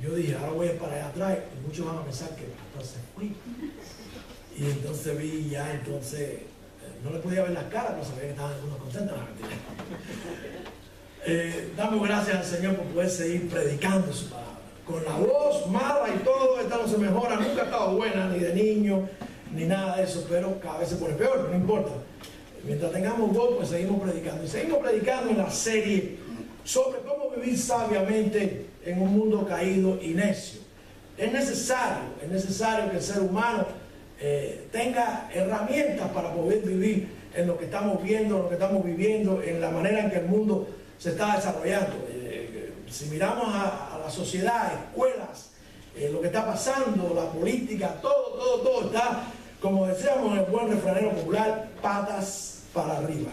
Yo dije, ahora voy para allá atrás, y muchos van a pensar que el pastor se fue. Y entonces vi ya, no le podía ver las caras, pero sabía que estaban algunos contentos. Damos gracias al Señor por poder seguir predicando su palabra. Con la voz mala y todo, esta no se mejora, nunca ha estado buena, ni de niño, ni nada de eso, pero cada vez se pone peor, no importa. Mientras tengamos voz, pues seguimos predicando. Y seguimos predicando en la serie sobre cómo vivir sabiamente en un mundo caído y necio. Es necesario que el ser humano tenga herramientas para poder vivir en lo que estamos viendo, en lo que estamos viviendo, en la manera en que el mundo se está desarrollando. Si miramos a la sociedad, escuelas, lo que está pasando, la política, todo está, como decíamos en el buen refranero popular, patas para arriba.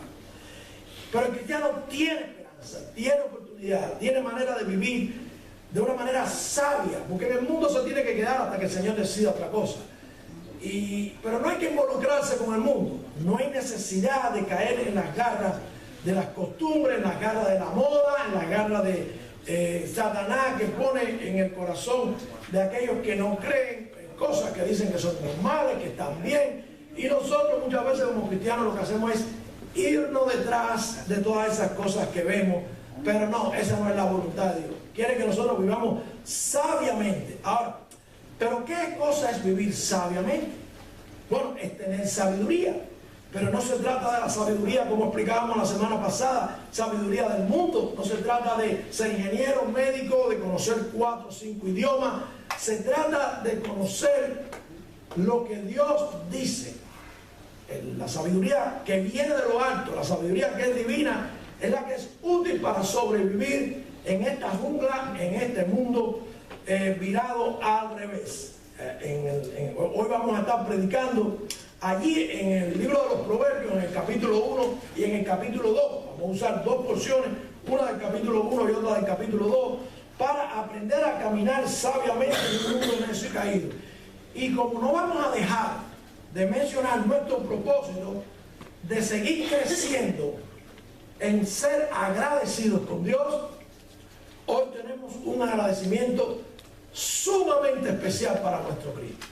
Pero el cristiano tiene esperanza, tiene oportunidad, tiene manera de vivir de una manera sabia, porque en el mundo se tiene que quedar hasta que el Señor decida otra cosa. Pero no hay que involucrarse con el mundo, no hay necesidad de caer en las garras de las costumbres, en las garras de la moda, en las garras de Satanás, que pone en el corazón de aquellos que no creen cosas que dicen que son normales, que están bien. Y nosotros muchas veces como cristianos lo que hacemos es irnos detrás de todas esas cosas que vemos, pero no, esa no es la voluntad de Dios. Quiere que nosotros vivamos sabiamente. Ahora, ¿pero qué cosa es vivir sabiamente? Bueno, es tener sabiduría. Pero no se trata de la sabiduría como explicábamos la semana pasada, sabiduría del mundo. No se trata de ser ingeniero, médico, de conocer 4 o 5 idiomas. Se trata de conocer lo que Dios dice. La sabiduría que viene de lo alto, la sabiduría que es divina, es la que es útil para sobrevivir en esta jungla, en este mundo virado al revés. Hoy vamos a estar predicando allí en el libro de los Proverbios, en el capítulo 1 y en el capítulo 2. Vamos a usar 2 porciones, una del capítulo 1 y otra del capítulo 2, para aprender a caminar sabiamente en un mundo necio y caído. Y como no vamos a dejar de mencionar nuestro propósito de seguir creciendo en ser agradecidos con Dios, hoy tenemos un agradecimiento sumamente especial para nuestro Cristo.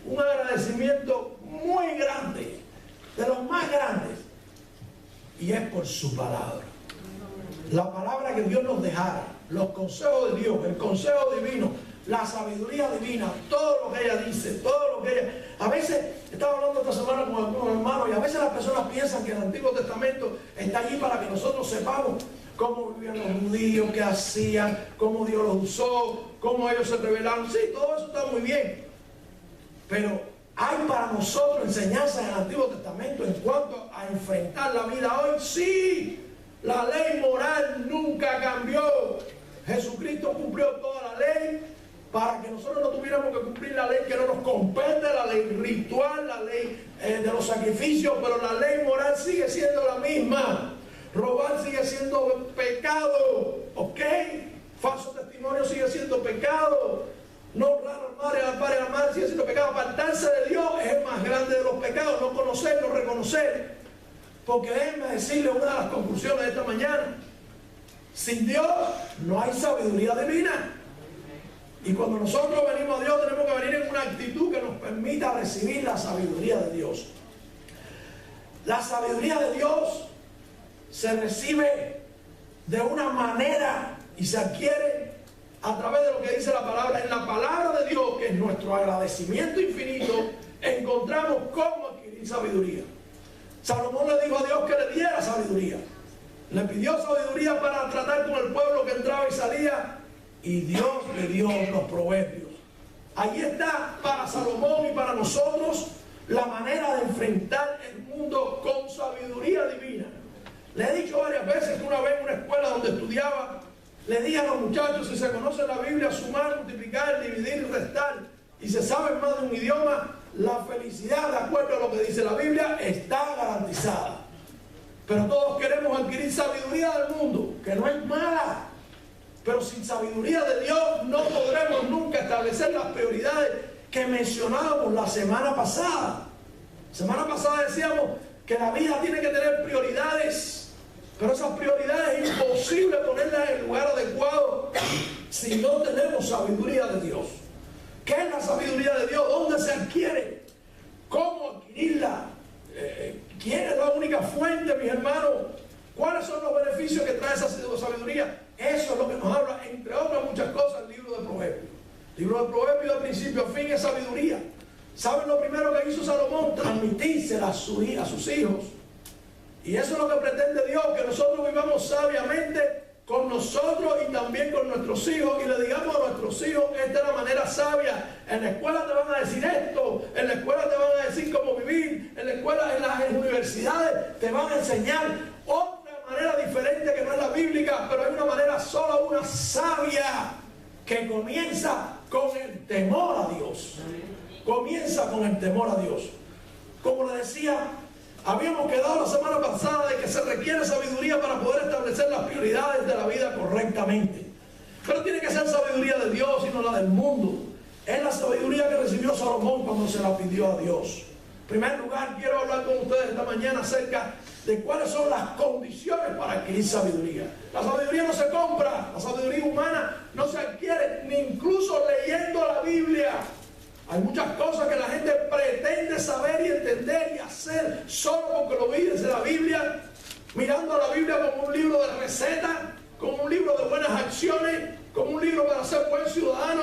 Un agradecimiento muy grande, de los más grandes, y es por su palabra. La palabra que Dios nos dejara, los consejos de Dios, el consejo divino, la sabiduría divina, todo lo que ella dice, todo lo que ella... A veces, estaba hablando esta semana con algunos hermanos, y a veces las personas piensan que el Antiguo Testamento está allí para que nosotros sepamos cómo vivían los judíos, qué hacían, cómo Dios los usó, cómo ellos se rebelaron. Sí, todo eso está muy bien. Pero hay para nosotros enseñanzas en el Antiguo Testamento en cuanto a enfrentar la vida hoy. Sí, la ley moral nunca cambió. Jesucristo cumplió toda la ley para que nosotros no tuviéramos que cumplir la ley que no nos compete, la ley ritual, la ley de los sacrificios, pero la ley moral sigue siendo la misma. Robar sigue siendo pecado, ¿ok? Falso testimonio sigue siendo pecado. No honrar al padre, al padre, a la madre sigue siendo pecado. Apartarse de Dios es el más grande de los pecados. No conocer, no reconocer. Porque déjenme decirles una de las conclusiones de esta mañana. Sin Dios no hay sabiduría divina. Y cuando nosotros venimos a Dios tenemos que venir en una actitud que nos permita recibir la sabiduría de Dios. La sabiduría de Dios se recibe de una manera y se adquiere a través de lo que dice la palabra. En la palabra de Dios, que es nuestro agradecimiento infinito, encontramos cómo adquirir sabiduría. Salomón le dijo a Dios que le diera sabiduría. Le pidió sabiduría para tratar con el pueblo que entraba y salía, y Dios le dio los proverbios. Allí está para Salomón y para nosotros la manera de enfrentar el mundo con sabiduría divina. Le he dicho varias veces que una vez en una escuela donde estudiaba, le dije a los muchachos: si se conoce la Biblia, sumar, multiplicar, dividir y restar, y se sabe más de un idioma, la felicidad, de acuerdo a lo que dice la Biblia, está garantizada. Pero todos queremos adquirir sabiduría del mundo, que no es mala, pero sin sabiduría de Dios no podremos nunca establecer las prioridades que mencionábamos la semana pasada. La semana pasada decíamos que la vida tiene que tener prioridades, pero esas prioridades es imposible ponerlas en el lugar adecuado si no tenemos sabiduría de Dios. ¿Qué es la sabiduría de Dios? ¿Dónde se adquiere? ¿Cómo adquirirla? ¿Quién es la única fuente, mis hermanos? ¿Cuáles son los beneficios que trae esa sabiduría? Eso es lo que nos habla, entre otras muchas cosas, el libro de Proverbios. El libro de Proverbios, de principio a fin, es sabiduría. ¿Saben lo primero que hizo Salomón? Transmitírsela a sus hijos. Y eso es lo que pretende Dios, que nosotros vivamos sabiamente con nosotros y también con nuestros hijos, y le digamos a nuestros hijos, esta es la manera sabia. En la escuela te van a decir esto, en la escuela te van a decir cómo vivir, en la escuela, en las universidades te van a enseñar otra manera diferente que no es la bíblica, pero hay una manera sola, una sabia, que comienza con el temor a Dios. Comienza con el temor a Dios. Como le decía, habíamos quedado la semana pasada de que se requiere sabiduría para poder establecer las prioridades de la vida correctamente. Pero tiene que ser sabiduría de Dios y no la del mundo. Es la sabiduría que recibió Salomón cuando se la pidió a Dios. En primer lugar, quiero hablar con ustedes esta mañana acerca de cuáles son las condiciones para adquirir sabiduría. La sabiduría no se compra, la sabiduría humana no se adquiere, ni incluso leyendo la Biblia. Hay muchas cosas que la gente pretende saber y entender y hacer solo porque lo dice la Biblia, mirando a la Biblia como un libro de recetas, como un libro de buenas acciones, como un libro para ser buen ciudadano,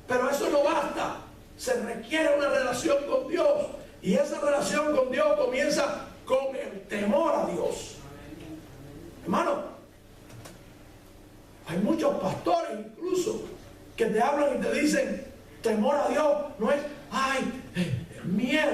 pero eso no basta. Se requiere una relación con Dios, y esa relación con Dios comienza con el temor a Dios. Hermano, hay muchos pastores incluso que te hablan y te dicen, temor a Dios no es, miedo.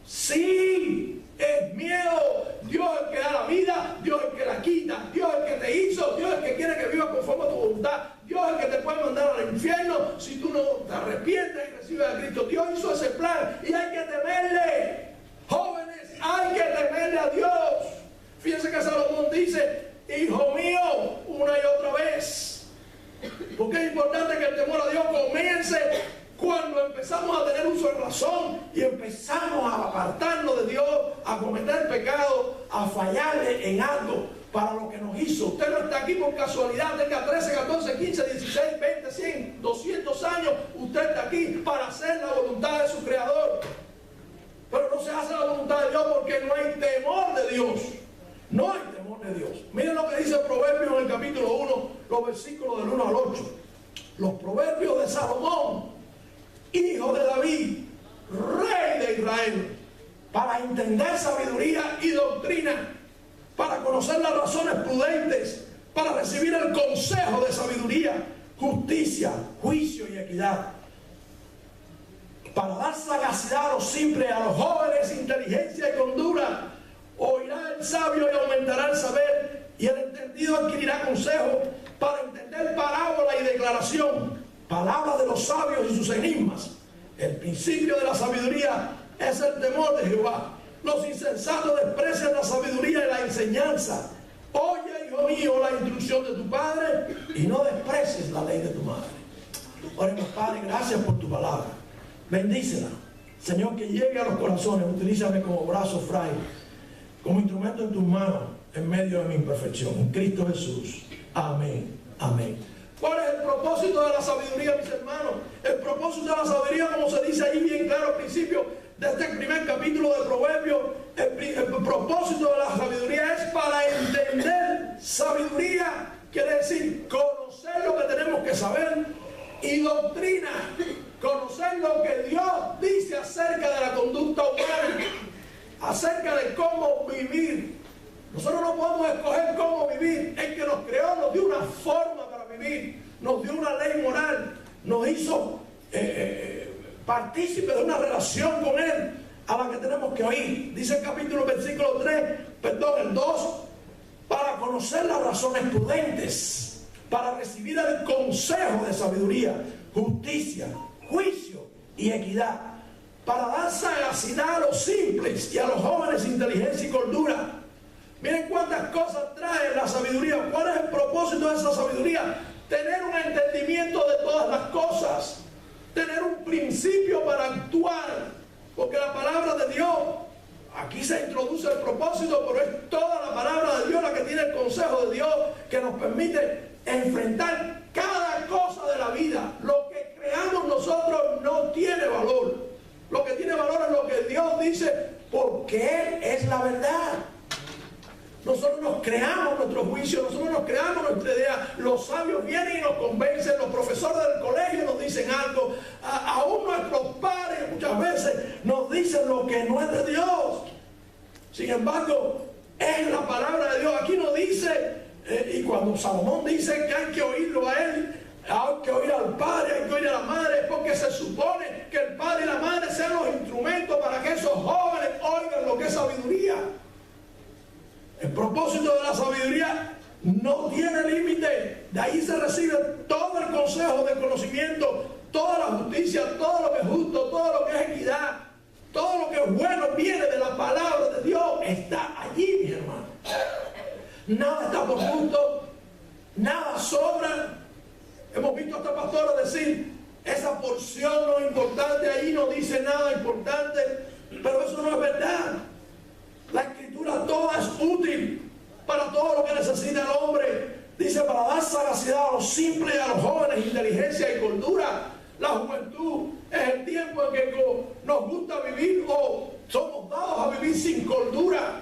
Sí, es miedo. Dios es el que da la vida, Dios es el que la quita, Dios es el que te hizo, Dios es el que quiere que vivas conforme a tu voluntad, Dios es el que te puede mandar al infierno si tú no te arrepientes y recibes a Cristo. Dios hizo ese plan y hay que temerle. Jóvenes, hay que temerle a Dios. Fíjense que Salomón dice, hijo mío, una y otra vez. Porque es importante que el temor a Dios comience cuando empezamos a tener uso de razón y empezamos a apartarnos de Dios, a cometer pecado, a fallarle en algo para lo que nos hizo. Usted no está aquí por casualidad, tenga 13, 14, 15, 16, 20, 100, 200 años. Usted está aquí para hacer la voluntad de su Creador. Pero no se hace la voluntad de Dios porque no hay temor de Dios. No hay temor de Dios. Miren lo que dice Proverbios en el capítulo 1, los versículos del 1 al 8. Los proverbios de Salomón, hijo de David, rey de Israel, para entender sabiduría y doctrina, para conocer las razones prudentes, para recibir el consejo de sabiduría, justicia, juicio y equidad, para dar sagacidad a los simples, a los jóvenes inteligencia y cordura. Oirá el sabio y aumentará el saber, y el entendido adquirirá consejo, para entender parábola y declaración, palabras de los sabios y sus enigmas. El principio de la sabiduría es el temor de Jehová. Los insensatos desprecian la sabiduría y la enseñanza. Oye, hijo mío, la instrucción de tu padre, y no desprecies la ley de tu madre. Oremos, Padre, gracias por tu palabra. Bendícela, Señor, que llegue a los corazones. Utilízame como brazo frágil, como instrumento en tus manos, en medio de mi imperfección. En Cristo Jesús. Amén. Amén. ¿Cuál es el propósito de la sabiduría, mis hermanos? El propósito de la sabiduría, como se dice ahí bien claro al principio de este primer capítulo de Proverbios, el propósito de la sabiduría es para entender. Sabiduría quiere decir conocer lo que tenemos que saber, y doctrina, conocer lo que Dios dice acerca de la conducta humana, acerca de cómo vivir. Nosotros no podemos escoger cómo vivir. El que nos creó nos dio una forma para vivir, nos dio una ley moral, nos hizo partícipe de una relación con Él a la que tenemos que oír. Dice el capítulo, versículo 3, el 2, para conocer las razones prudentes, para recibir el consejo de sabiduría, justicia, juicio y equidad, para dar sagacidad a los simples y a los jóvenes inteligencia y cordura. Miren cuántas cosas trae la sabiduría. ¿Cuál es el propósito de esa sabiduría? Tener un entendimiento de todas las cosas, tener un principio para actuar, porque la palabra de Dios, aquí se introduce el propósito, pero es toda la palabra de Dios la que tiene el consejo de Dios, que nos permite enfrentar cada cosa de la porque Él es la verdad. Nosotros nos creamos nuestro juicio, nosotros nos creamos nuestra idea. Los sabios vienen y nos convencen, los profesores del colegio nos dicen algo, aún nuestros padres muchas veces nos dicen lo que no es de Dios. Sin embargo, es la palabra de Dios. Aquí nos dice, y cuando Salomón dice que hay que oírlo a Él, hay que oír al padre, hay que oír a la madre, porque se supone que el padre y la madre sean los instrumentos para que esos jóvenes oigan lo que es sabiduría. El propósito de la sabiduría no tiene límite. De ahí se recibe todo el consejo de conocimiento, toda la justicia, todo lo que es justo, todo lo que es equidad, todo lo que es bueno viene de la palabra de Dios. Está allí, mi hermano. Nada está por gusto, nada sobra. Hemos visto a esta pastora decir, esa porción no es importante, ahí no dice nada importante, pero eso no es verdad. La escritura toda es útil para todo lo que necesita el hombre. Dice, para dar sagacidad a los simples y a los jóvenes, inteligencia y cordura. La juventud es el tiempo en que nos gusta vivir o somos dados a vivir sin cordura.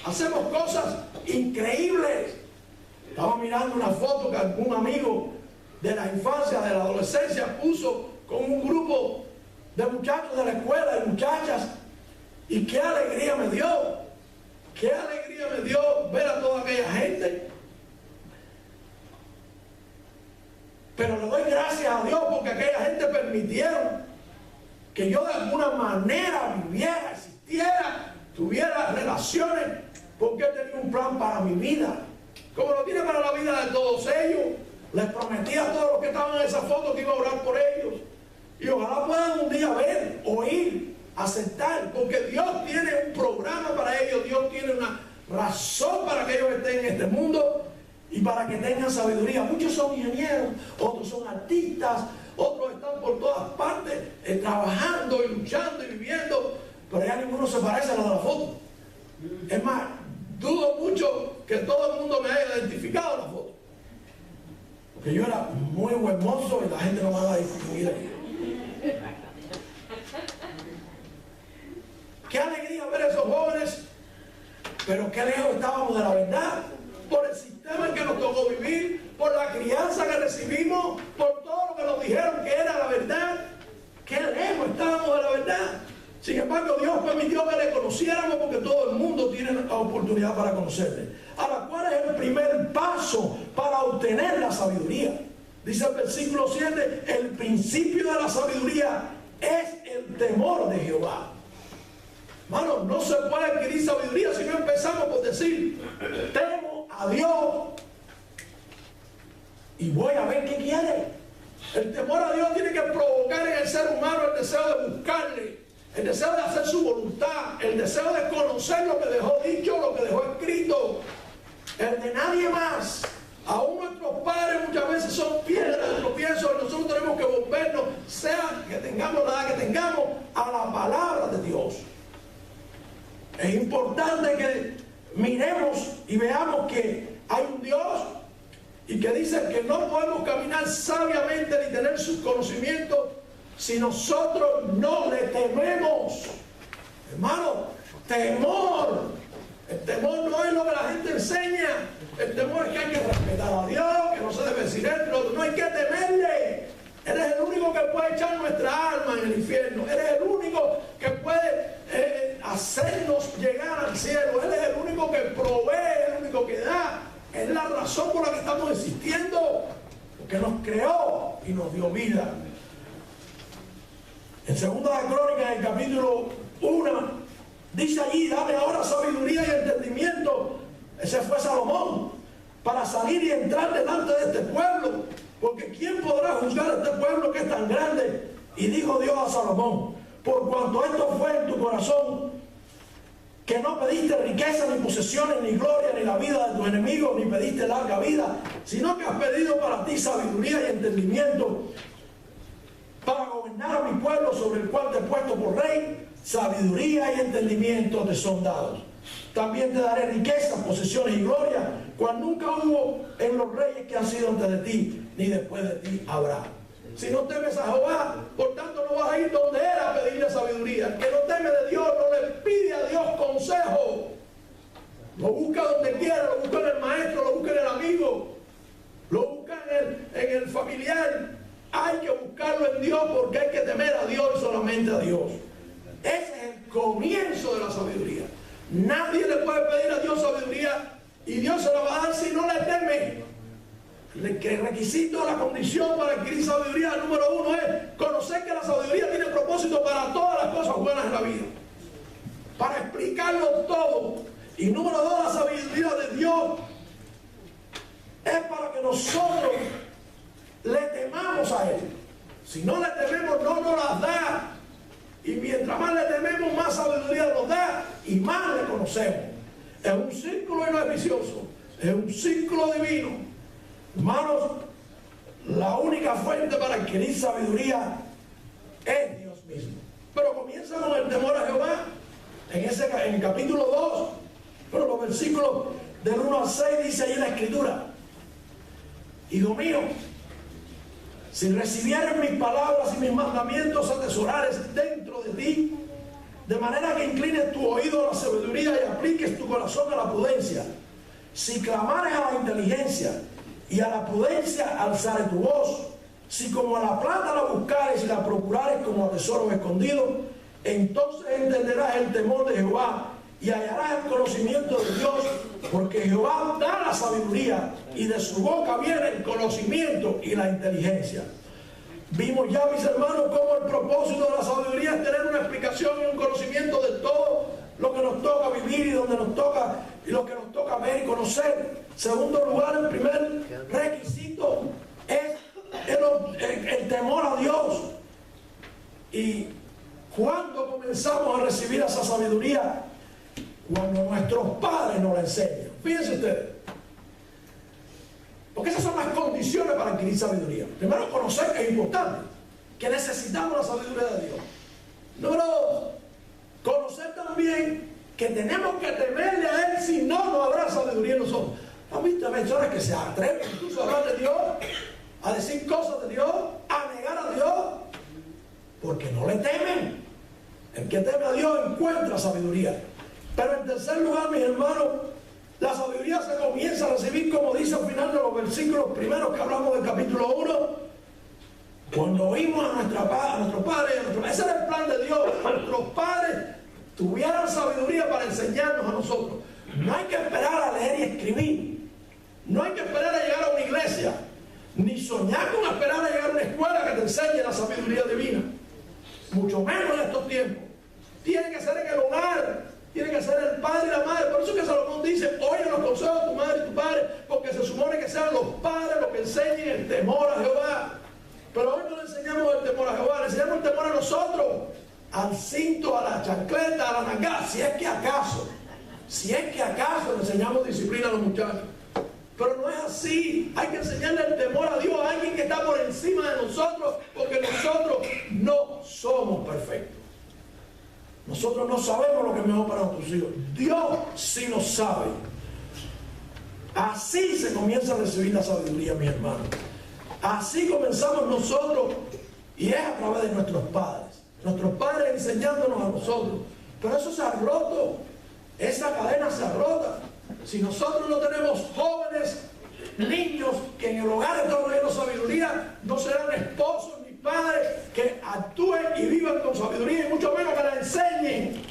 Hacemos cosas increíbles. Estaba mirando una foto que algún amigo de la infancia, de la adolescencia, puso con un grupo de muchachos de la escuela, de muchachas, y qué alegría me dio. Qué alegría me dio ver a toda aquella gente. Pero le doy gracias a Dios porque aquella gente permitieron que yo de alguna manera viviera, existiera, tuviera relaciones, porque Él tenía un plan para mi vida, como lo tiene para la vida de todos ellos. Les prometí a todos los que estaban en esa foto que iba a orar por ellos, y ojalá puedan un día ver, oír, aceptar, porque Dios tiene un programa para ellos. Dios tiene una razón para que ellos estén en este mundo y para que tengan sabiduría. Muchos son ingenieros, otros son artistas, otros están por todas partes trabajando y luchando y viviendo, pero ya ninguno se parece a lo de la foto. Es más, dudo mucho que todo el mundo me haya identificado en la foto, porque yo era muy buen mozo y la gente no me va a distinguir aquí. Qué alegría ver a esos jóvenes, pero qué lejos estábamos de la verdad, por el sistema en que nos tocó vivir, por la crianza que recibimos, por todo lo que nos dijeron que era la verdad. Qué lejos estábamos de la verdad. Sin embargo, Dios permitió que le conociéramos, porque todo el mundo tiene la oportunidad para conocerle. Ahora, ¿cuál es el primer paso para obtener la sabiduría? Dice el versículo 7, el principio de la sabiduría es el temor de Jehová. Hermano, no se puede adquirir sabiduría si no empezamos por decir, temo a Dios y voy a ver qué quiere. El temor a Dios tiene que provocar en el ser humano el deseo de buscarle, el deseo de hacer su voluntad, el deseo de conocer lo que dejó dicho, lo que dejó escrito, el de nadie más. Aún nuestros padres muchas veces son piedras de tropiezo, y nosotros tenemos que volvernos, sea que tengamos la edad que tengamos, a la palabra de Dios. Es importante que miremos y veamos que hay un Dios y que dice que no podemos caminar sabiamente ni tener sus conocimientos si nosotros no le tememos. Hermano, temor. El temor no es lo que la gente enseña. El temor es que hay que respetar a Dios, que no se debe decir esto, no hay que temerle. Él es el único que puede echar nuestra alma en el infierno. Él es el único que puede hacernos llegar al cielo. Él es el único que provee, el único que da. Es la razón por la que estamos existiendo, porque nos creó y nos dio vida. En Segunda de Crónicas, en el capítulo 1, dice allí, dame ahora sabiduría y entendimiento. Ese fue Salomón, para salir y entrar delante de este pueblo, porque ¿quién podrá juzgar a este pueblo que es tan grande? Y dijo Dios a Salomón, por cuanto esto fue en tu corazón, que no pediste riqueza, ni posesiones, ni gloria, ni la vida de tus enemigos, ni pediste larga vida, sino que has pedido para ti sabiduría y entendimiento, para gobernar a mi pueblo sobre el cual te he puesto por rey. Sabiduría y entendimiento te son dados. También te daré riquezas, posesiones y gloria, cual nunca hubo en los reyes que han sido antes de ti, ni después de ti habrá. Si no temes a Jehová, por tanto no vas a ir donde Él a pedirle sabiduría. El que no teme de Dios no le pide a Dios consejo. Lo busca donde quiera, lo busca en el maestro, lo busca en el amigo, lo busca en el familiar. Hay que buscarlo en Dios porque hay que temer a Dios y solamente a Dios. Ese es el comienzo de la sabiduría. Nadie le puede pedir a Dios sabiduría y Dios se la va a dar si no le teme. El requisito, la condición para adquirir sabiduría, el número uno es conocer que la sabiduría tiene propósito para todas las cosas buenas en la vida, para explicarlo todo. Y número dos, la sabiduría de Dios es para que nosotros le temamos a Él. Si no le tememos, no nos las da. Y mientras más le tememos, más sabiduría nos da y más le conocemos. Es un círculo y no es vicioso, es un círculo divino. Hermanos, la única fuente para adquirir sabiduría es Dios mismo. Pero comienza con el temor a Jehová. En el capítulo 2, pero los versículos del 1 al 6 dice ahí en la Escritura: Hijo mío, si recibieres mis palabras y mis mandamientos, atesorares dentro de ti, de manera que inclines tu oído a la sabiduría y apliques tu corazón a la prudencia. Si clamares a la inteligencia y a la prudencia alzares tu voz, si como a la plata la buscares y la procurares como a tesoros escondidos, entonces entenderás el temor de Jehová y hallarás el conocimiento de Dios, porque Jehová da la sabiduría y de su boca viene el conocimiento y la inteligencia. Vimos ya, mis hermanos, cómo el propósito de la sabiduría es tener una explicación y un conocimiento de todo lo que nos toca vivir y donde nos toca y lo que nos toca ver y conocer. Segundo lugar, el primer requisito es el temor a Dios. Y ¿cuándo comenzamos a recibir esa sabiduría? Cuando nuestros padres nos la enseñan. Fíjense ustedes, porque esas son las condiciones para adquirir sabiduría. Primero, conocer que es importante, que necesitamos la sabiduría de Dios. Número dos, conocer también que tenemos que temerle a Él, si no, no habrá sabiduría en nosotros. ¿Han visto personas que se atreven incluso a hablar de Dios, a decir cosas de Dios, a negar a Dios? Porque no le temen. El que teme a Dios encuentra sabiduría. Pero en tercer lugar, mis hermanos, la sabiduría se comienza a recibir, como dice al final de los versículos primeros que hablamos del capítulo 1, cuando oímos a nuestros padres. Ese era el plan de Dios. Nuestros padres tuvieran sabiduría para enseñarnos a nosotros. No hay que esperar a leer y escribir. No hay que esperar a llegar a una iglesia. Ni soñar con esperar a llegar a una escuela que te enseñe la sabiduría divina. Mucho menos en estos tiempos. Tiene que ser en el hogar. Tiene que ser el padre y la madre. Por eso que Salomón dice: oye los consejos de tu madre y tu padre, porque se supone que sean los padres los que enseñen el temor a Jehová. Pero hoy no le enseñamos el temor a Jehová, le enseñamos el temor a nosotros, al cinto, a la chancleta, a la nalga, si es que acaso le enseñamos disciplina a los muchachos. Pero no es así. Hay que enseñarle el temor a Dios, a alguien que está por encima de nosotros, porque nosotros no somos perfectos. Nosotros no sabemos lo que es mejor para nuestros hijos. Dios sí lo sabe. Así se comienza a recibir la sabiduría, mis hermanos. Así comenzamos nosotros, y es a través de nuestros padres. Nuestros padres enseñándonos a nosotros. Pero eso se ha roto. Esa cadena se ha roto. Si nosotros no tenemos jóvenes, niños que en el hogar están leyendo sabiduría, no serán esposos ni padres que actúen y vivan con sabiduría, y mucho menos que la enseñen.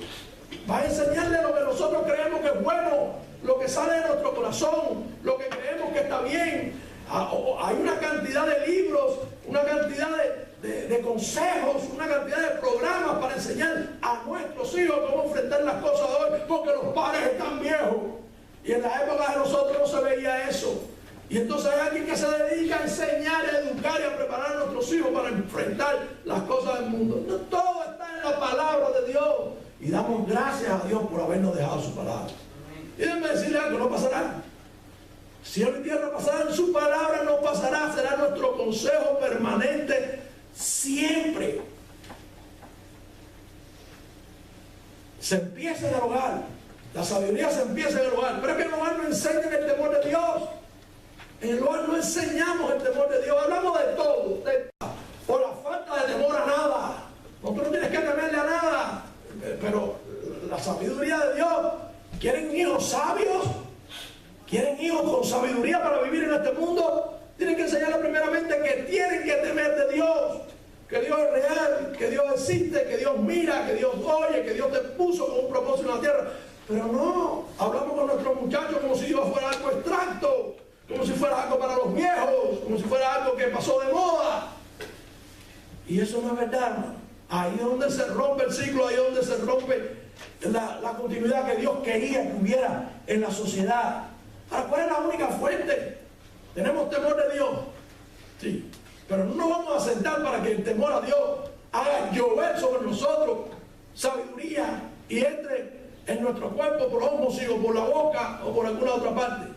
Va a enseñarle lo que nosotros creemos que es bueno, lo que sale de nuestro corazón, lo que creemos que está bien. Hay una cantidad de libros, una cantidad de consejos, una cantidad de programas para enseñar a nuestros hijos cómo enfrentar las cosas de hoy, porque los padres están viejos. Y en la época de nosotros no se veía eso. Y entonces hay alguien que se dedica a enseñar, a educar y a preparar a nuestros hijos para enfrentar las cosas del mundo. No, todo está en la palabra de Dios. Y damos gracias a Dios por habernos dejado su palabra. Y déjenme decirle algo: no pasará. Cielo y tierra pasarán, su palabra no pasará. Será nuestro consejo permanente siempre. Se empieza en el hogar. La sabiduría se empieza en el hogar. Pero es que en el hogar no enseñan el temor de Dios. En el hogar no enseñamos el temor de Dios. Hablamos de todo. simplemente que tienen que temer de Dios, que Dios es real, que Dios existe, que Dios mira, que Dios oye, que Dios te puso con un propósito en la tierra. Pero no, hablamos con nuestros muchachos como si Dios fuera algo abstracto, como si fuera algo para los viejos, como si fuera algo que pasó de moda. Y eso no es verdad, hermano. Ahí es donde se rompe el ciclo, ahí es donde se rompe la continuidad que Dios quería que hubiera en la sociedad. Ahora, ¿cuál es la única fuente? ¿Tenemos temor de Dios? Sí, pero no nos vamos a sentar para que el temor a Dios haga llover sobre nosotros sabiduría y entre en nuestro cuerpo por ósmosis o por la boca o por alguna otra parte.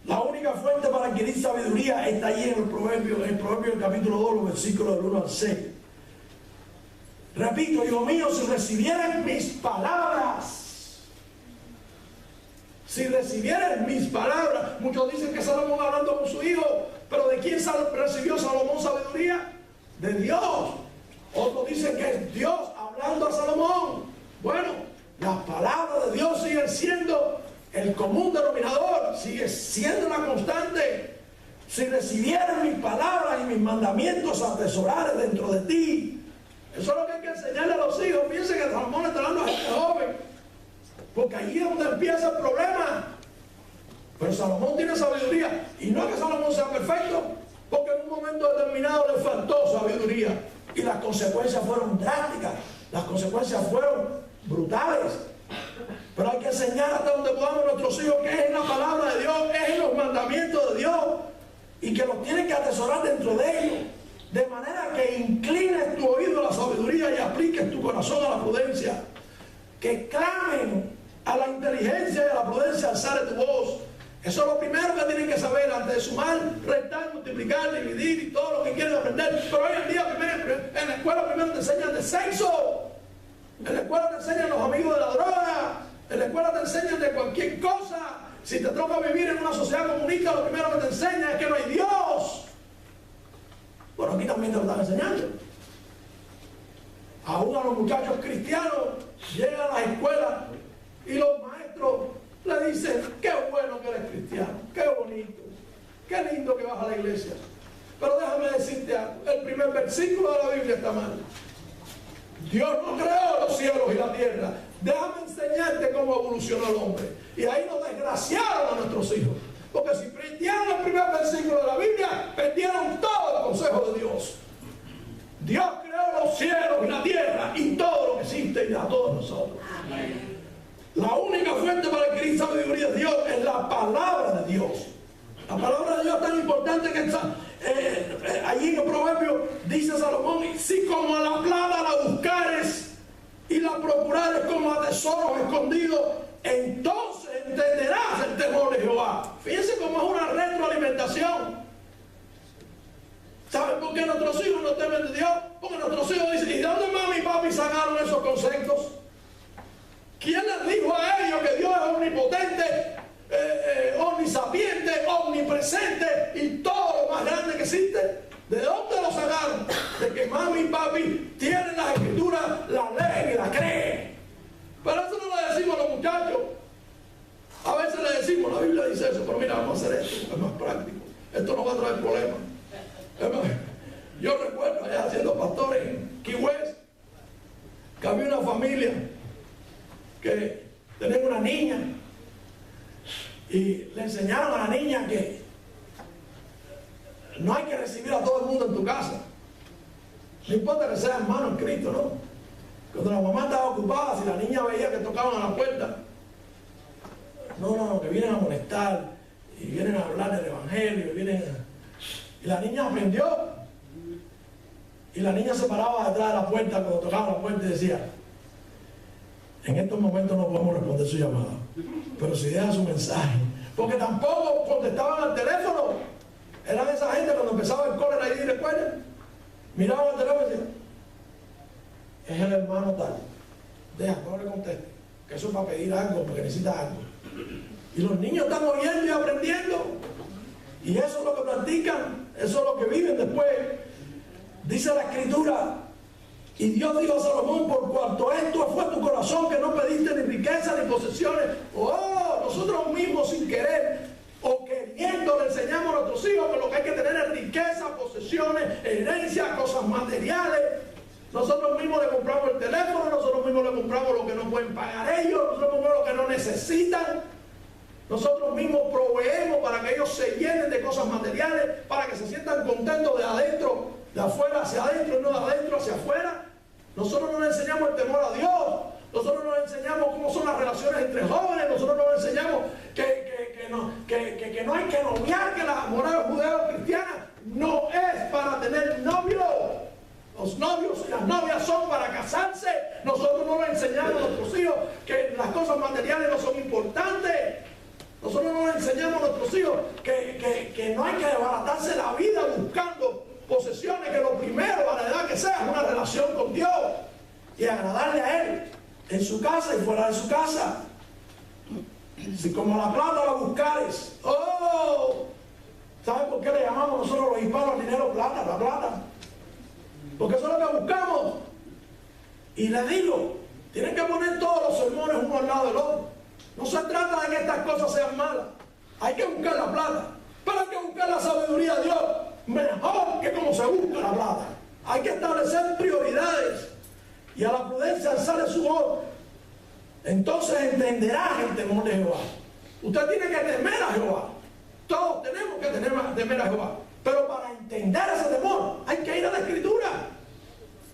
La única fuente para adquirir sabiduría está allí en el Proverbio del capítulo 2, los versículos del 1 al 6. Repito, hijo mío, si recibieran mis palabras, muchos dicen que Salomón hablando con su hijo, pero ¿de quién recibió Salomón sabiduría? De Dios. Otros dicen que es Dios hablando a Salomón. Bueno, las palabras de Dios siguen siendo el común denominador, sigue siendo la constante. Si recibieran mis palabras y mis mandamientos atesorares dentro de ti. Eso es lo que hay que enseñarle a los hijos. Fíjense que Salomón está hablando a este joven, porque allí es donde empieza el problema. Pero Salomón tiene sabiduría, y no es que Salomón sea perfecto, porque en un momento determinado le faltó sabiduría y las consecuencias fueron drásticas, las consecuencias fueron brutales. Pero hay que enseñar hasta donde podamos a nuestros hijos que es en la palabra de Dios, es en los mandamientos de Dios, y que los tienen que atesorar dentro de ellos, de manera que inclines tu oído a la sabiduría y apliques tu corazón a la prudencia, que clamen a la inteligencia y a la prudencia alzar tu voz. Eso es lo primero que tienen que saber antes de sumar, restar, multiplicar, dividir y todo lo que quieren aprender. Pero hoy en día en la escuela primero te enseñan de sexo, en la escuela te enseñan los amigos de la droga, en la escuela te enseñan de cualquier cosa. Si te toca vivir en una sociedad comunista, lo primero que te enseñan es que no hay Dios. Bueno, aquí también te lo están enseñando. Aún a los muchachos cristianos llegan a las escuelas y los maestros le dicen: qué bueno que eres cristiano, qué bonito, qué lindo que vas a la iglesia. Pero déjame decirte algo, el primer versículo de la Biblia está mal. Dios no creó los cielos y la tierra. Déjame enseñarte cómo evolucionó el hombre. Y ahí nos desgraciaron a nuestros hijos. Porque si prendieron el primer versículo de la Biblia, perdieron todo el consejo de Dios. Dios creó los cielos y la tierra y todo lo que existe y a todos nosotros. La única fuente para adquirir sabiduría de Dios es la palabra de Dios. La palabra de Dios es tan importante que allí en el proverbio dice Salomón: si como a la plata la buscares y la procurares como a tesoros escondidos, entonces entenderás el temor de Jehová. Fíjense cómo es una retroalimentación. ¿Saben por qué nuestros hijos no temen de Dios? Porque nuestros hijos dicen: ¿y de dónde mami y papi sacaron esos conceptos? ¿Quién les dijo a ellos que Dios es omnipotente, omnisapiente, omnipresente y todo lo más grande que existe? ¿De dónde lo sacaron? De que mami y papi tienen las escrituras, la leen y la creen. Pero eso no le decimos a los muchachos. A veces le decimos: la Biblia dice eso, pero mira, vamos a hacer esto, es más práctico. Esto no va a traer problemas. Yo recuerdo allá siendo pastor en Key West, que había una familia que tenía una niña y le enseñaron a la niña que no hay que recibir a todo el mundo en tu casa. No importa que sea hermano en Cristo, ¿no? Cuando la mamá estaba ocupada, si la niña veía que tocaban a la puerta, no, que vienen a molestar y vienen a hablar del evangelio, y la niña aprendió. Y la niña se paraba detrás de la puerta cuando tocaba la puerta y decía: en estos momentos no podemos responder su llamada, pero si deja su mensaje. Porque tampoco contestaban al teléfono. Eran esa gente cuando empezaba el cólera ahí, recuerden, miraban al teléfono y decían: es el hermano tal, deja, no le conteste, que eso es para pedir algo, porque necesita algo. Y los niños están oyendo y aprendiendo, y eso es lo que practican, eso es lo que viven después. Dice la Escritura: y Dios dijo a Salomón: por cuanto esto fue tu corazón, que no pediste ni riqueza ni posesiones. Nosotros mismos sin querer o queriendo le enseñamos a nuestros hijos que lo que hay que tener es riquezas, posesiones, herencias, cosas materiales. Nosotros mismos le compramos el teléfono, nosotros mismos le compramos lo que no pueden pagar ellos, nosotros mismos lo que no necesitan. Nosotros mismos proveemos para que ellos se llenen de cosas materiales, para que se sientan contentos de adentro, de afuera hacia adentro y no de adentro hacia afuera. Nosotros no les enseñamos el temor a Dios. Nosotros no les enseñamos cómo son las relaciones entre jóvenes. Nosotros no les enseñamos que no hay que noviar, que la moral judeo-cristiana no es para tener novio. Los novios y las novias son para casarse. Nosotros no les enseñamos a nuestros hijos que las cosas materiales no son importantes. Nosotros no les enseñamos a nuestros hijos que no hay que desbaratarse la vida buscando posesiones, que lo primero a la edad que sea es una relación con Dios y agradarle a Él en su casa y fuera de su casa. Si como la plata la buscares, ¿saben por qué le llamamos nosotros los hispanos al dinero plata? La plata. Porque eso es lo que buscamos. Y les digo, tienen que poner todos los sermones uno al lado del otro. No se trata de que estas cosas sean malas. Hay que buscar la plata, pero hay que buscar la sabiduría de Dios. Mejor que como se busca la plata. Hay que establecer prioridades y a la prudencia alzarle su voz. Entonces entenderás el temor de Jehová. Usted tiene que temer a Jehová. Todos tenemos que temer a Jehová. Pero para entender ese temor hay que ir a la Escritura.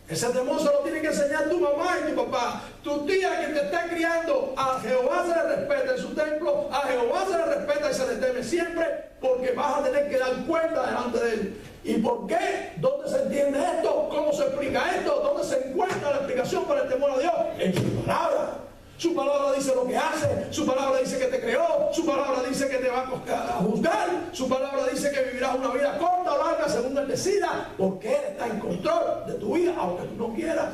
Ese temor se lo tiene que enseñar tu mamá y tu papá. Tu tía que te está criando. A Jehová se le respeta en su templo. A Jehová se le respeta y se le teme siempre. Porque vas a tener que dar cuenta delante de Él. ¿Y por qué? ¿Dónde se entiende esto? ¿Cómo se explica esto? ¿Dónde se encuentra la explicación para el temor a Dios? En su palabra. Su palabra dice lo que hace, su palabra dice que te creó, su palabra dice que te va a juzgar, su palabra dice que vivirás una vida corta o larga según Él decida, porque Él está en control de tu vida, aunque tú no quieras.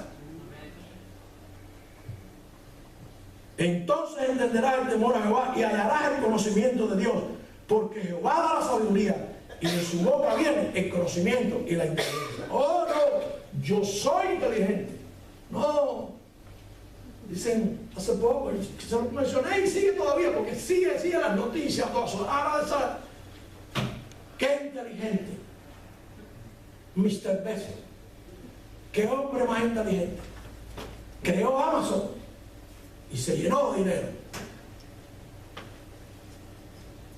Entonces entenderás el temor a Jehová y hallarás el conocimiento de Dios, porque Jehová da la sabiduría y de su boca viene el conocimiento y la inteligencia. Oh no, yo soy inteligente. No. Dicen hace poco, se lo mencioné y sigue todavía, porque sigue las noticias, todas son. Ahora, qué inteligente, Mr. Bezos, qué hombre más inteligente, creó Amazon y se llenó de dinero.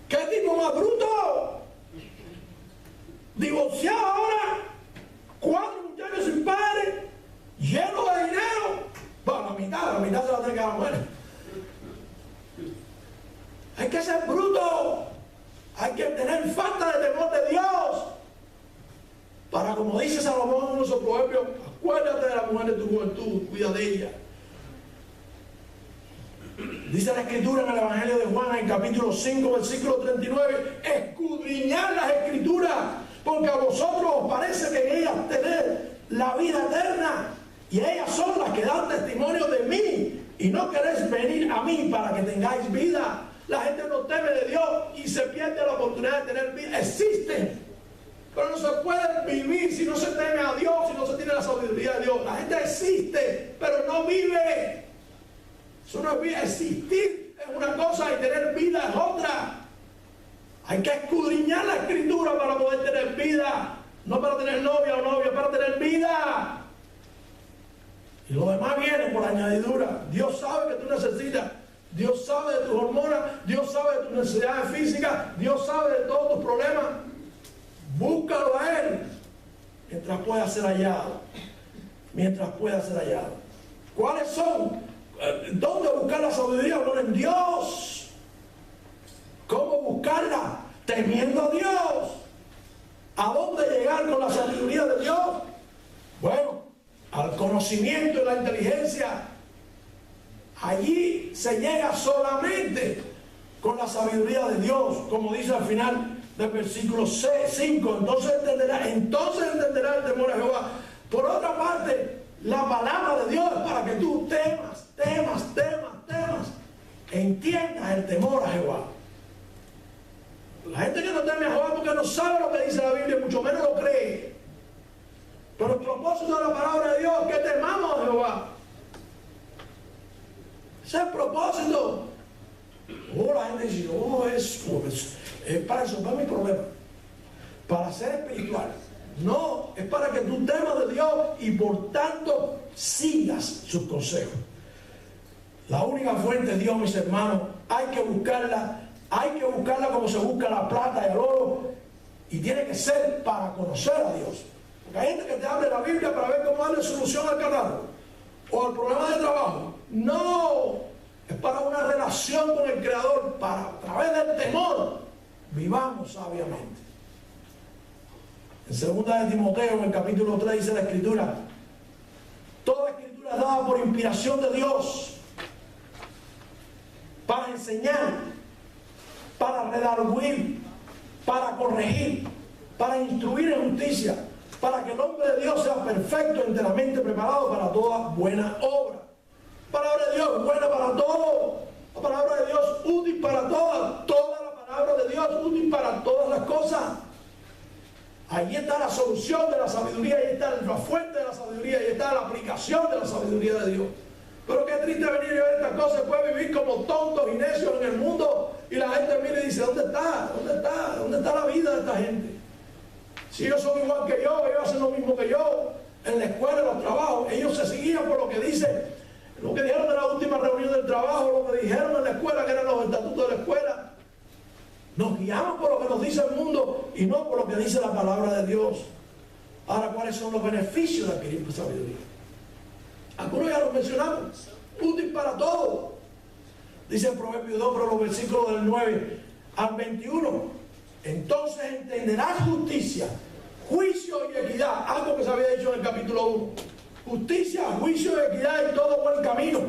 ¿Qué tipo más bruto? Divorciado ahora, 4 muchachos sin padre, lleno de dinero. Bueno, la mitad se la tiene que dar a la mujer. Hay que ser bruto. Hay que tener falta de temor de Dios. Para, como dice Salomón en uno de sus proverbios, acuérdate de la mujer de tu juventud, cuida de ella. Dice la Escritura en el Evangelio de Juan, en capítulo 5, versículo 39, escudriñad las Escrituras, porque a vosotros os parece que en ellas tenéis la vida eterna. Y ellas son las que dan testimonio de mí. Y no queréis venir a mí para que tengáis vida. La gente no teme de Dios y se pierde la oportunidad de tener vida. Existen, pero no se puede vivir si no se teme a Dios, si no se tiene la sabiduría de Dios. La gente existe, pero no vive. Eso no es vida. Existir es una cosa y tener vida es otra. Hay que escudriñar la Escritura para poder tener vida. No para tener novia o novia, para tener vida. Y lo demás viene por añadidura. Dios sabe que tú necesitas. Dios sabe de tus hormonas. Dios sabe de tus necesidades físicas. Dios sabe de todos tus problemas. Búscalo a Él mientras pueda ser hallado. Mientras pueda ser hallado. ¿Cuáles son? ¿Dónde buscar la sabiduría? Bueno, en Dios. ¿Cómo buscarla? Temiendo a Dios. ¿A dónde llegar con la sabiduría de Dios? Bueno, al conocimiento y la inteligencia. Allí se llega solamente con la sabiduría de Dios, como dice al final del versículo 5. Entonces entenderá el temor a Jehová. Por otra parte, la palabra de Dios es para que tú temas. Entiendas el temor a Jehová. La gente que no teme a Jehová porque no sabe lo que dice la Biblia, mucho menos lo cree. Pero el propósito de la palabra de Dios es que temamos a Jehová. Ese es el propósito. La gente dice, es para resolver mi problema. Para hacer ser espiritual. No, es para que tú temas de Dios y por tanto sigas sus consejos. La única fuente es Dios, mis hermanos. Hay que buscarla como se busca la plata y el oro. Y tiene que ser para conocer a Dios. Porque hay gente que te abre la Biblia para ver cómo darle solución al canal o al problema de trabajo. No, es para una relación con el Creador, para a través del temor vivamos sabiamente. En 2 de Timoteo, en el capítulo 3, dice la Escritura: toda Escritura es dada por inspiración de Dios para enseñar, para redarguir, para corregir, para instruir en justicia, para que el hombre de Dios sea perfecto, enteramente preparado para toda buena obra. La palabra de Dios buena para todo. La palabra de Dios útil para todas. Toda la palabra de Dios útil para todas las cosas. Ahí está la solución de la sabiduría, ahí está la fuente de la sabiduría, ahí está la aplicación de la sabiduría de Dios. Pero qué triste venir y ver estas cosas, puede vivir como tontos y necios en el mundo y la gente mira y dice: ¿dónde está? ¿Dónde está? ¿Dónde está la vida de esta gente? Si ellos son igual que yo, ellos hacen lo mismo que yo, en la escuela, en los trabajos, ellos se seguían por lo que dice, lo que dijeron en la última reunión del trabajo, lo que dijeron en la escuela, que eran los estatutos de la escuela. Nos guiamos por lo que nos dice el mundo y no por lo que dice la palabra de Dios. Ahora, ¿cuáles son los beneficios de adquirir sabiduría? Algunos ya los mencionamos. Útil para todo. Dice en Proverbios 2, pero los versículos del 9 al 21. Entonces entenderás justicia, juicio y equidad. Algo que se había dicho en el capítulo 1. Justicia, juicio y equidad y todo buen camino.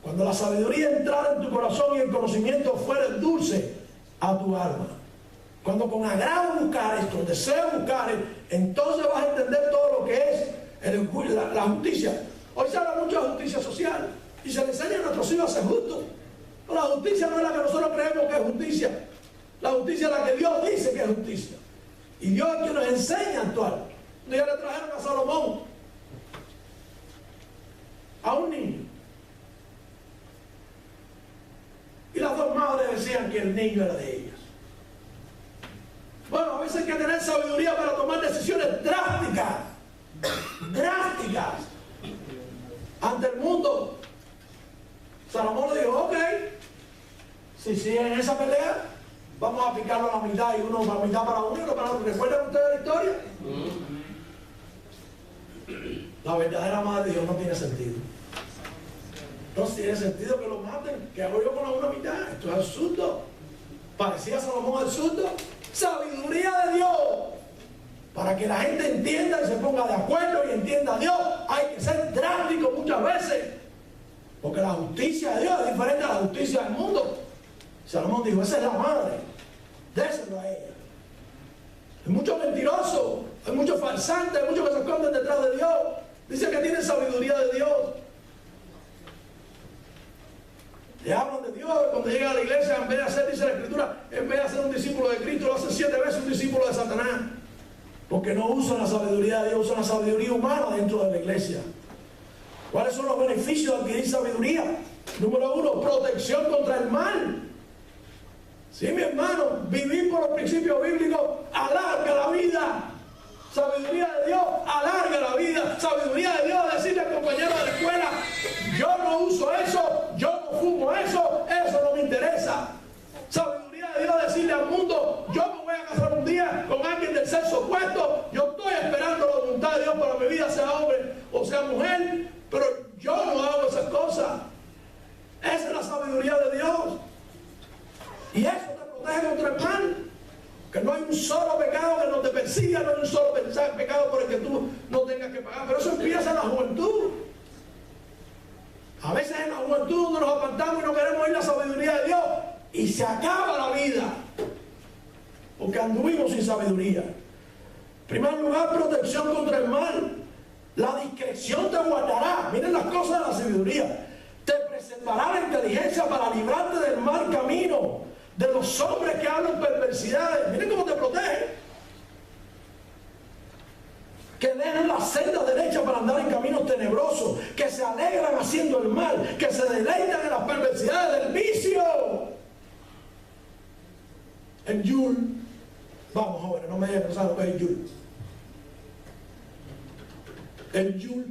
Cuando la sabiduría entrara en tu corazón y el conocimiento fuera dulce a tu alma. Cuando con agrado buscares, con deseo buscares, entonces vas a entender todo lo que es la justicia. Hoy se habla mucho de justicia social y se le enseña a nuestros hijos a ser justos. Pero la justicia no es la que nosotros creemos que es justicia. La justicia es la que Dios dice que es justicia. Y Dios es quien nos enseña a actuar. Un día le trajeron a Salomón, a un niño. Y las dos madres decían que el niño era de ellas. Bueno, a veces hay que tener sabiduría para tomar decisiones drásticas. Drásticas. Ante el mundo. Salomón le dijo: ok, si siguen en esa pelea, vamos a picarlo a la mitad y uno para la mitad para uno y otro para otro. ¿Recuerdan ustedes la historia? La verdadera madre de Dios no tiene sentido. No tiene sentido que lo maten. ¿Qué hago yo con la una mitad? Esto es absurdo. ¿Parecía Salomón absurdo? Sabiduría de Dios. Para que la gente entienda y se ponga de acuerdo y entienda a Dios, hay que ser drástico muchas veces. Porque la justicia de Dios es diferente a la justicia del mundo. Salomón dijo: esa es la madre. Déselo a ella. Hay muchos mentirosos, hay muchos farsantes, hay muchos que se esconden detrás de Dios. Dice que tienen sabiduría de Dios. Le hablan de Dios. Cuando llegan a la iglesia, en vez de hacer, dice la Escritura, en vez de ser un discípulo de Cristo, lo hacen 7 veces un discípulo de Satanás. Porque no usan la sabiduría de Dios, usan la sabiduría humana dentro de la iglesia. ¿Cuáles son los beneficios de adquirir sabiduría? Número 1, protección contra el mal. Sí, mi hermano, vivir por los principios bíblicos alarga la vida. Sabiduría de Dios alarga la vida. Sabiduría de Dios decirle al compañero de la escuela: yo no uso eso, yo no fumo eso no me interesa. Sabiduría de Dios decirle al mundo: yo me voy a casar un día con alguien del sexo opuesto, yo estoy esperando la voluntad de Dios para mi vida, sea hombre o sea mujer, pero yo no hago esas cosas. Esa es la sabiduría de Dios. Y eso te protege contra el mal. Que no hay un solo pecado que no te persiga, no hay un solo pecado por el que tú no tengas que pagar. Pero eso empieza en la juventud. A veces en la juventud nos apartamos y no queremos oír la sabiduría de Dios y se acaba la vida porque anduvimos sin sabiduría. En primer lugar, protección contra el mal. La discreción te guardará. Miren las cosas de la sabiduría. Te preservará la inteligencia para librarte del mal camino, de los hombres que hablan perversidades. Miren cómo te protege. Que dejan la senda derecha para andar en caminos tenebrosos, que se alegran haciendo el mal, que se deleitan en las perversidades del vicio. En Yule Vamos, jóvenes, no me digan que no saben lo que es el Joule. El Joule,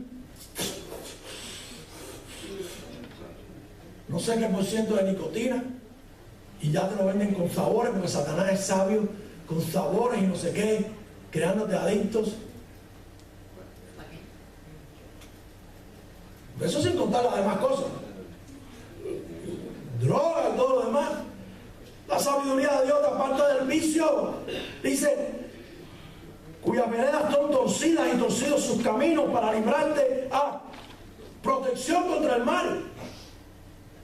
no sé qué % de nicotina, y ya te lo venden con sabores, porque Satanás es sabio, con sabores y no sé qué, creándote adictos. Eso sin contar las demás cosas, droga y todo lo demás. La sabiduría de Dios, aparte del vicio, dice, cuyas veredas son torcidas y torcidos sus caminos para librarte a protección contra el mal,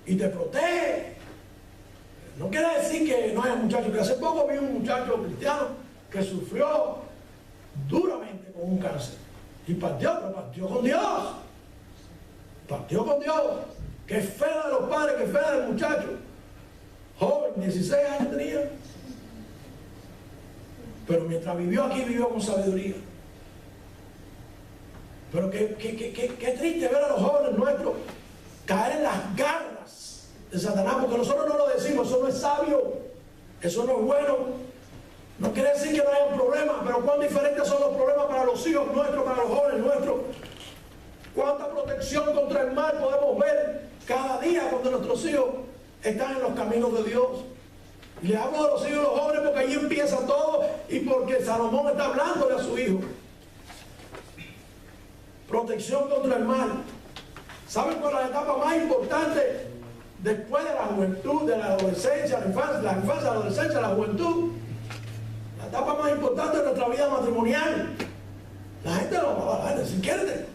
y te protege. No quiere decir que no haya muchachos, que hace poco vi un muchacho cristiano que sufrió duramente con un cáncer y partió, pero partió con Dios. Partió con Dios. Qué fe de los padres, qué fe del muchacho. Joven, 16 años tenía. Pero mientras vivió aquí, vivió con sabiduría. Pero qué triste ver a los jóvenes nuestros caer en las garras de Satanás, porque nosotros no lo decimos, eso no es sabio, eso no es bueno. No quiere decir que no haya problemas, pero cuán diferentes son los problemas para los hijos nuestros, para los jóvenes nuestros. Cuánta protección contra el mal podemos ver cada día cuando nuestros hijos están en los caminos de Dios. Y le hablo de los hijos de los jóvenes porque ahí empieza todo, y porque Salomón está hablándole a su hijo. Protección contra el mal. ¿Saben cuál es la etapa más importante después de la juventud, de la adolescencia, la infancia, la adolescencia, la juventud? La etapa más importante de nuestra vida matrimonial. La gente si quiere,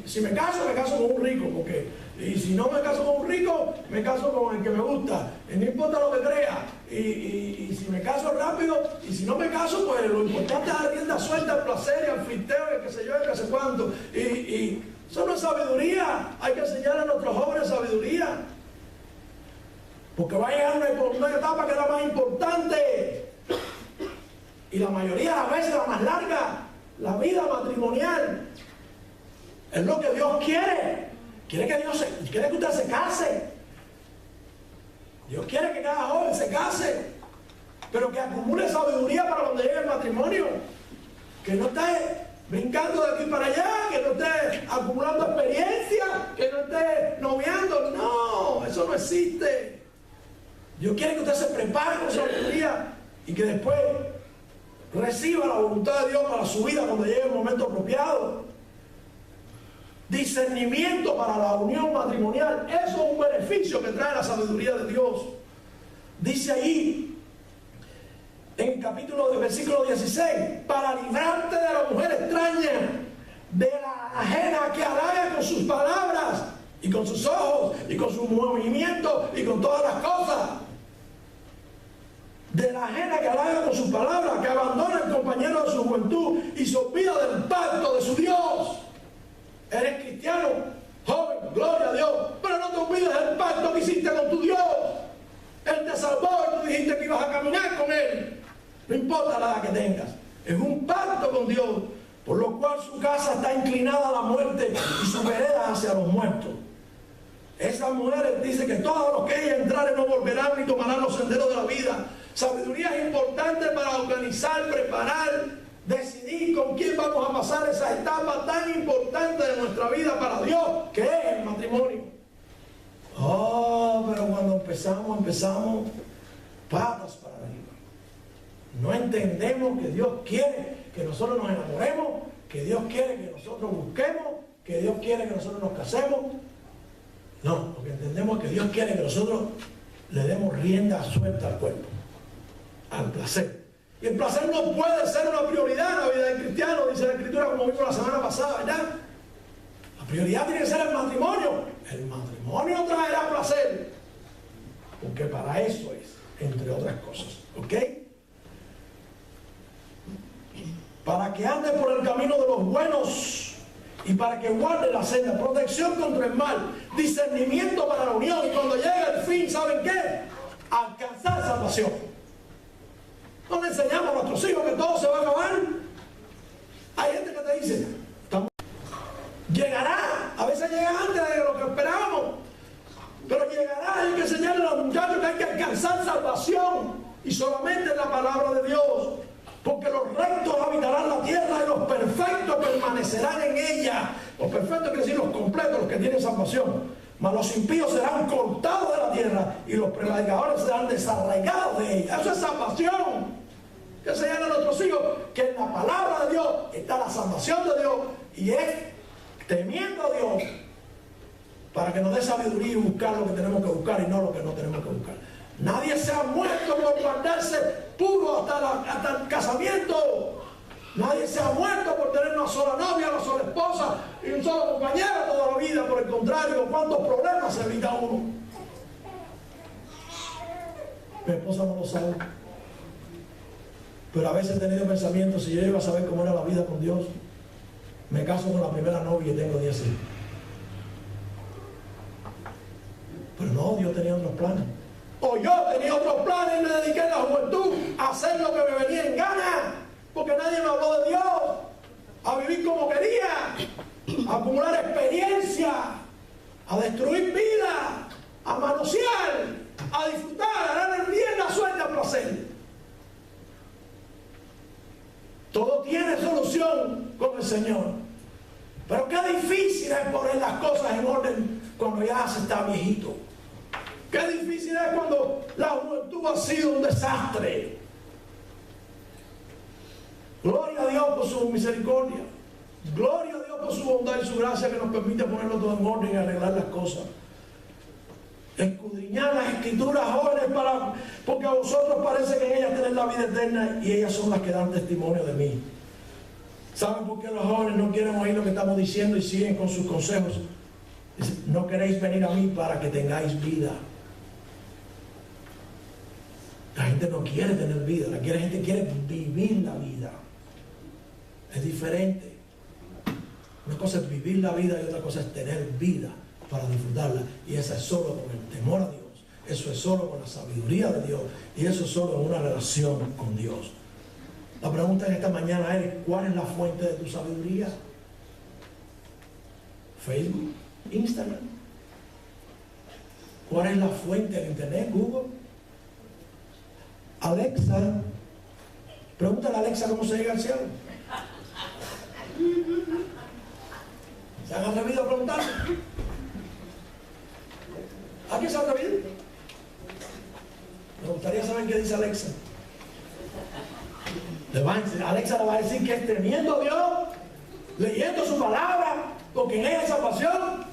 si me caso con un rico, porque, y si no me caso con un rico, me caso con el que me gusta, y no importa lo que crea, y si me caso rápido, y si no me caso, pues lo importante es dar rienda suelta al placer y al flirteo, y qué sé yo, y qué sé cuánto, y eso no es sabiduría. Hay que enseñar a nuestros jóvenes sabiduría, porque va a llegar una etapa que es la más importante, y la mayoría de las veces la más larga. La vida matrimonial es lo que Dios quiere. Quiere que usted se case. Dios quiere que cada joven se case, pero que acumule sabiduría para cuando llegue el matrimonio. Que no esté brincando de aquí para allá, que no esté acumulando experiencia, que no esté noviando. No, eso no existe. Dios quiere que usted se prepare con sabiduría y que después reciba la voluntad de Dios para su vida cuando llegue el momento apropiado. Discernimiento para la unión matrimonial. Eso es un beneficio que trae la sabiduría de Dios. Dice ahí, en el capítulo del versículo 16, para librarte de la mujer extraña, de la ajena que halaga con sus palabras, y con sus ojos, y con sus movimientos, y con todas las cosas. De la ajena que halaga con sus palabras, que abandona el compañero de su juventud y se olvida del pacto de su Dios. Eres cristiano, joven, gloria a Dios, pero no te olvides del pacto que hiciste con tu Dios. Él te salvó y tú dijiste que ibas a caminar con Él. No importa la edad que tengas, es un pacto con Dios, por lo cual su casa está inclinada a la muerte y su vereda hacia los muertos. Esas mujeres dicen que todos los que ella entraren no volverán ni tomarán los senderos de la vida. Sabiduría es importante para organizar, preparar, decidir con quién vamos a pasar esa etapa tan importante de nuestra vida para Dios, que es el matrimonio. Oh, pero cuando empezamos patas para arriba. No entendemos que Dios quiere que nosotros nos enamoremos, que Dios quiere que nosotros busquemos, que Dios quiere que nosotros nos casemos. No, lo que entendemos es que Dios quiere que nosotros le demos rienda suelta al cuerpo, al placer. Y el placer no puede ser una prioridad en la vida del cristiano, dice la Escritura, como vimos la semana pasada, ¿verdad? La prioridad tiene que ser el matrimonio. El matrimonio traerá placer, porque para eso es, entre otras cosas, ¿ok? Para que ande por el camino de los buenos y para que guarde la senda, protección contra el mal, discernimiento para la unión, y cuando llegue el fin, ¿saben qué? Alcanzar salvación. ¿No le enseñamos a nuestros hijos que todo se va a acabar? Hay gente que te dice, llegará, a veces llega antes de lo que esperábamos, pero llegará. Hay que enseñarle a los muchachos que hay que alcanzar salvación, y solamente en la palabra de Dios. permanecerán en ella. Los perfectos quiere decir los completos, los que tienen salvación. Mas los impíos serán cortados de la tierra y los predicadores serán desarraigados de ella. Eso es salvación. Que se llama a nuestros hijos que en la palabra de Dios está la salvación de Dios, y es temiendo a Dios para que nos dé sabiduría y buscar lo que tenemos que buscar y no lo que no tenemos que buscar. Nadie se ha muerto por guardarse puro hasta el casamiento. Nadie se ha muerto por tener una sola novia, una sola esposa y un solo compañero toda la vida. Por el contrario, ¿cuántos problemas se evita uno? Mi esposa no lo sabe. Pero a veces he tenido pensamientos: si yo iba a saber cómo era la vida con Dios, me caso con la primera novia y tengo 10 hijos. Pero no, Dios tenía otros planes. O yo tenía otros planes y me dediqué en la juventud a hacer lo que me venía en gana, porque nadie me habló de Dios, a vivir como quería, a acumular experiencia, a destruir vida, a manosear, a disfrutar, a dar rienda suelta al placer. Todo tiene solución con el Señor. Pero qué difícil es poner las cosas en orden cuando ya se está viejito. Qué difícil es cuando la juventud ha sido un desastre. Gloria a Dios por su misericordia. Gloria a Dios por su bondad y su gracia que nos permite ponerlo todo en orden y arreglar las cosas. Escudriñar las escrituras, jóvenes, porque a vosotros parece que en ellas tenéis la vida eterna y ellas son las que dan testimonio de mí. ¿Saben por qué los jóvenes no quieren oír lo que estamos diciendo y siguen con sus consejos? Dicen: no queréis venir a mí para que tengáis vida. La gente no quiere tener vida, la gente quiere vivir la vida. Es diferente. Una cosa es vivir la vida y otra cosa es tener vida para disfrutarla. Y esa es solo con el temor a Dios. Eso es solo con la sabiduría de Dios. Y eso es solo en una relación con Dios. La pregunta en esta mañana es: ¿cuál es la fuente de tu sabiduría? Facebook, Instagram. ¿Cuál es la fuente del internet? Google. Alexa. Pregúntale a Alexa cómo se llega al cielo. ¿Se han atrevido a preguntar? ¿A quién se ha atrevido? Me gustaría saber qué dice Alexa. Alexa le va a decir que es temiendo a Dios, leyendo su palabra, porque en ella hay salvación.